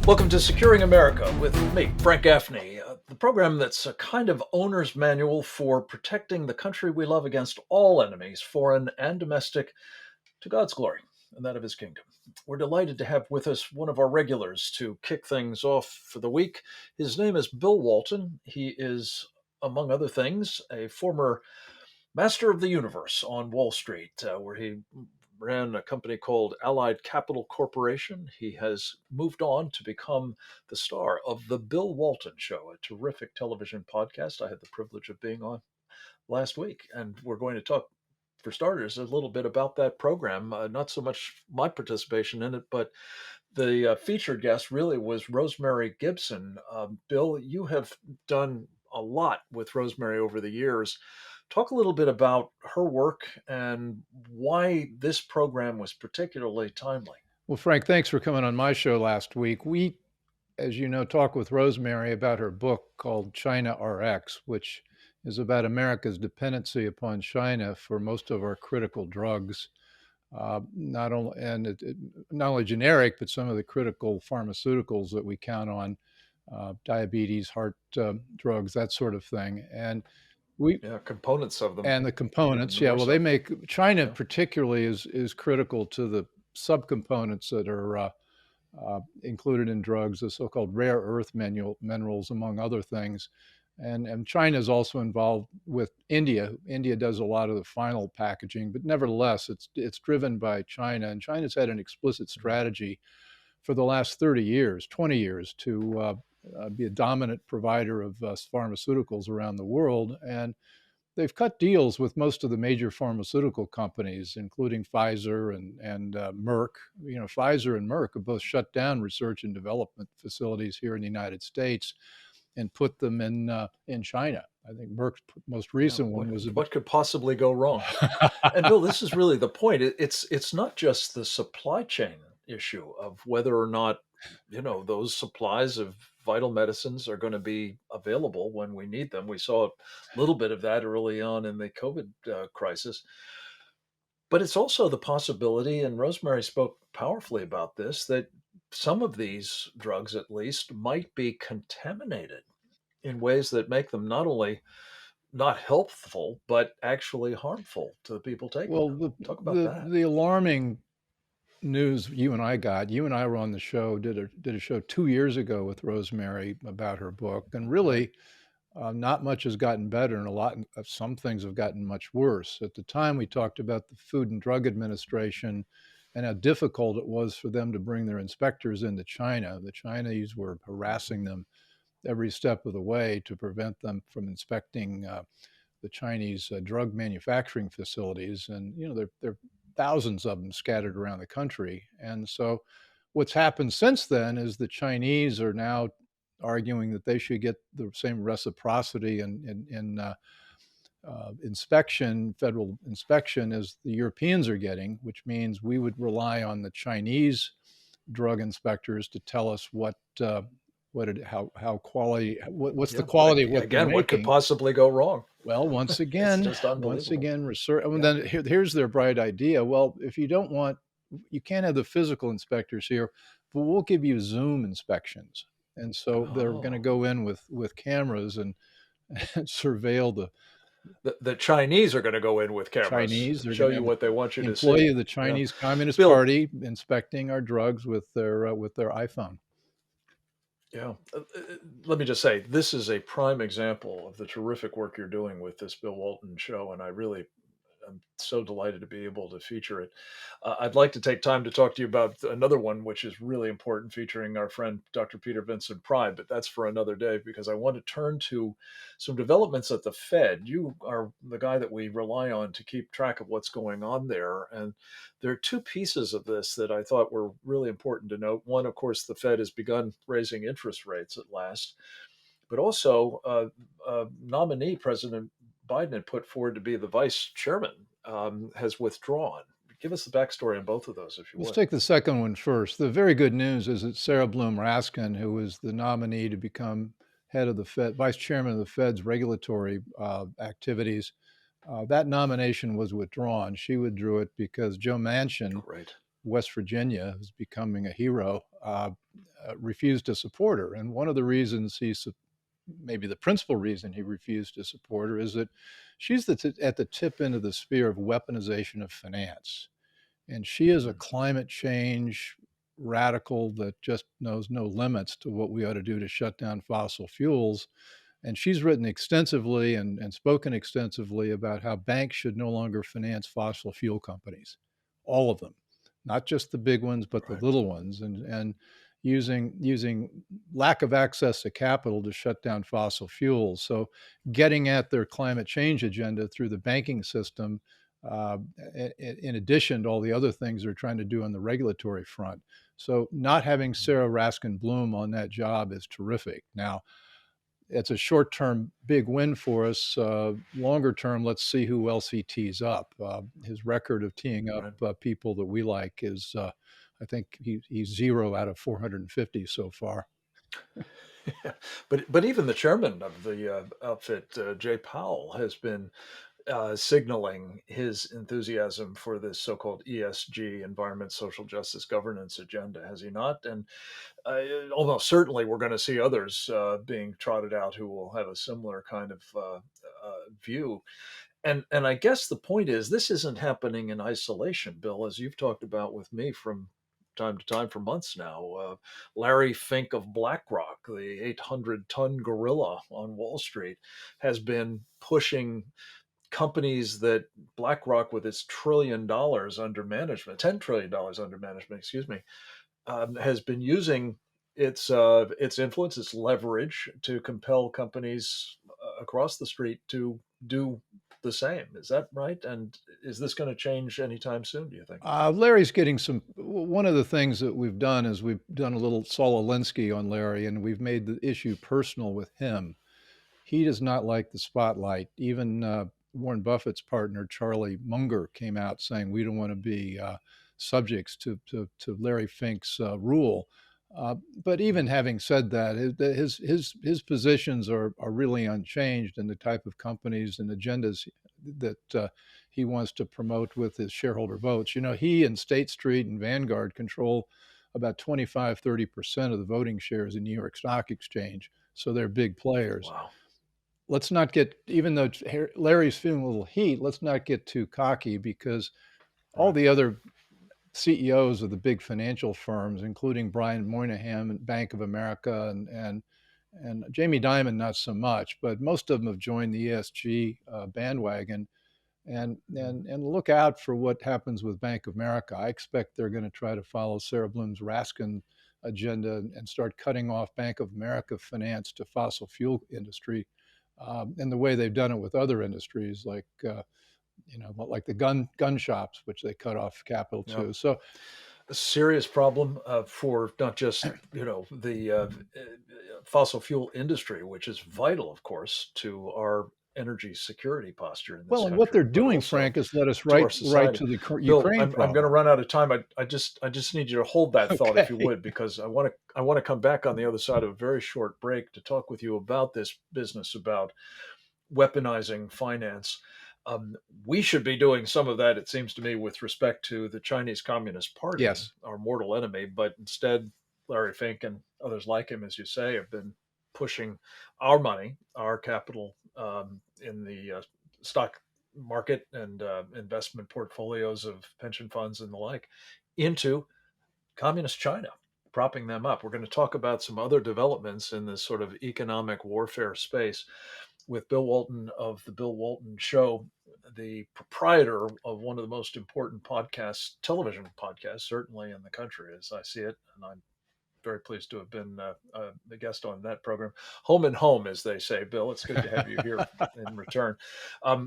Welcome to Securing America with me, Frank Gaffney, the program that's a kind of owner's manual for protecting the country we love against all enemies, foreign and domestic, to God's glory and that of his kingdom. We're delighted to have with us one of our regulars to kick things off for the week. His name is Bill Walton. He is, among other things, a former master of the universe on Wall Street, where he ran a company called Allied Capital Corporation. He has moved on to become the star of The Bill Walton Show, a terrific television podcast I had the privilege of being on last week. And we're going to talk, for starters, a little bit about that program. Not so much my participation in it, but the featured guest really was Rosemary Gibson. Bill, you have done a lot with Rosemary over the years. Talk a little bit about her work and why this program was particularly timely. Well, Frank, thanks for coming on my show last week. We, as you know, talked with Rosemary about her book called China RX, which is about America's dependency upon China for most of our critical drugs. Not only not only generic, but some of the critical pharmaceuticals that we count on, diabetes, heart drugs, that sort of thing. We Yeah, components of them, and the even components, yeah. more Well, they so. make China Yeah. particularly is critical to the subcomponents that are included in drugs, the so-called rare earth minerals, among other things. And China is also involved with India. India does a lot of the final packaging, but nevertheless, it's driven by China. And China's had an explicit strategy for the last 30 years, 20 years, to be a dominant provider of pharmaceuticals around the world. And they've cut deals with most of the major pharmaceutical companies, including Pfizer and Merck. You know, Pfizer and Merck have both shut down research and development facilities here in the United States and put them in China. I think Merck's most Yeah, recent one was about. what could possibly go wrong? And Bill, this is really the point. It's not just the supply chain issue of whether or not those supplies of vital medicines are going to be available when we need them. We saw a little bit of that early on in the COVID crisis, but it's also the possibility, and Rosemary spoke powerfully about this, that some of these drugs, at least, might be contaminated in ways that make them not only not helpful, but actually harmful to the people taking Well, them. the, Talk about the that. the alarming news you and I got. You and I were on the show, did a show 2 years ago with Rosemary about her book, and Right. really, not much has gotten better, and a lot of some things have gotten much worse. At the time, we talked about the Food and Drug Administration and how difficult it was for them to bring their inspectors into China. The Chinese were harassing them every step of the way to prevent them from inspecting the Chinese drug manufacturing facilities, and there are thousands of them scattered around the country. And so, what's happened since then is the Chinese are now arguing that they should get the same reciprocity and inspection, federal inspection, as the Europeans are getting, which means we would rely on the Chinese drug inspectors to tell us how quality, what's the Yeah. quality of what they're Again, what could making. possibly go wrong? Well, It's just once unbelievable. again, research. And Yeah. then here's their bright idea. Well, if you don't want, you can't have the physical inspectors here, but we'll give you Zoom inspections. And so they're going to Oh, go in with cameras and, and surveil the the Chinese are going to go in with cameras Chinese. and They're show going to you have what they want you the to see. employee of the Yeah. Chinese Communist Bill, Party inspecting our drugs with their iPhone. yeah. Let me just say, this is a prime example of the terrific work you're doing with this Bill Walton show, and I'm so delighted to be able to feature it. I'd like to take time to talk to you about another one, which is really important, featuring our friend Dr. Peter Vincent Pride, but that's for another day because I want to turn to some developments at the Fed. You are the guy that we rely on to keep track of what's going on there. And there are two pieces of this that I thought were really important to note. One, of course, the Fed has begun raising interest rates at last, but also nominee President Biden had put forward to be the vice chairman has withdrawn. Give us the backstory on both of those, if you Let's would. take the second one first. The very good news is that Sarah Bloom Raskin, who was the nominee to become head of the Fed, vice chairman of the Fed's regulatory activities, that nomination was withdrawn. She withdrew it because Joe Manchin Great. West Virginia, who's becoming a hero, refused to support her. And one of the reasons maybe the principal reason he refused to support her is that she's at the tip end of the sphere of weaponization of finance. And she is a Mm. climate change radical that just knows no limits to what we ought to do to shut down fossil fuels. And she's written extensively and spoken extensively about how banks should no longer finance fossil fuel companies, all of them, not just the big ones, but the Right. little ones, and using lack of access to capital to shut down fossil fuels. So, getting at their climate change agenda through the banking system, uh, in addition to all the other things they're trying to do on the regulatory front. So, not having Mm. Sarah Raskin Bloom on that job is terrific. Now, it's a short term big win for us. Longer term, let's see who else he tees up. His record of teeing up Right. people that we like is, I think he's 0 out of 450 so far. Yeah. But even the chairman of the outfit, Jay Powell, has been signaling his enthusiasm for this so-called ESG, environment, social justice, governance agenda, has he not? And almost certainly we're going to see others being trotted out who will have a similar kind of view. And I guess the point is this isn't happening in isolation, Bill, as you've talked about with me from time to time for months now. Larry Fink of BlackRock, the 800-ton gorilla on Wall Street, has been pushing companies that BlackRock, with its $1 trillion under management, $10 trillion under management, excuse me, has been using its influence, its leverage to compel companies across the street to do the same. Is that right? And is this going to change anytime soon, do you think? Larry's getting some. One of the things that we've done is we've done a little Saul Alinsky on Larry, and we've made the issue personal with him. He does not like the spotlight. Even Warren Buffett's partner, Charlie Munger, came out saying we don't want to be subjects to Larry Fink's rule. But even having said that, his positions are really unchanged in the type of companies and agendas that he wants to promote with his shareholder votes. You know, he and State Street and Vanguard control about 25-30% of the voting shares in New York Stock Exchange. So they're big players. Wow. Let's not get, even though Larry's feeling a little heat, let's not get too cocky because all Right. the other CEOs of the big financial firms, including Brian Moynihan and Bank of America and Jamie Dimon, not so much, but most of them have joined the ESG bandwagon. And look out for what happens with Bank of America. I expect they're going to try to follow Sarah Bloom's Raskin agenda and start cutting off Bank of America finance to fossil fuel industry, in the way they've done it with other industries like like the gun shops, which they cut off capital Yeah. to. So A serious problem for not just the fossil fuel industry, which is vital, of course, to our energy security posture in this well, and what they're country, but doing, also Frank, is let us to our right society. to the Bill, Ukraine I'm going to problem. run out of time. I just need you to hold that thought, if you Okay. would, because I want to come back on the other side of a very short break to talk with you about this business about weaponizing finance. Um, we should be doing some of that, it seems to me, with respect to the Chinese Communist Party, Yes. our mortal enemy. But instead, Larry Fink and others like him, as you say, have been pushing our money, our capital, in the stock market and investment portfolios of pension funds and the like into communist China, propping them up. We're going to talk about some other developments in this sort of economic warfare space with Bill Walton of the Bill Walton Show, the proprietor of one of the most important podcasts, television podcasts, certainly in the country, as I see it. And I'm very pleased to have been the guest on that program. Home and home, as they say. Bill, it's good to have you here in return.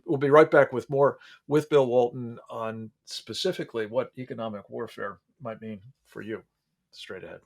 We'll be right back with more with Bill Walton on specifically what economic warfare might mean for you. Straight ahead.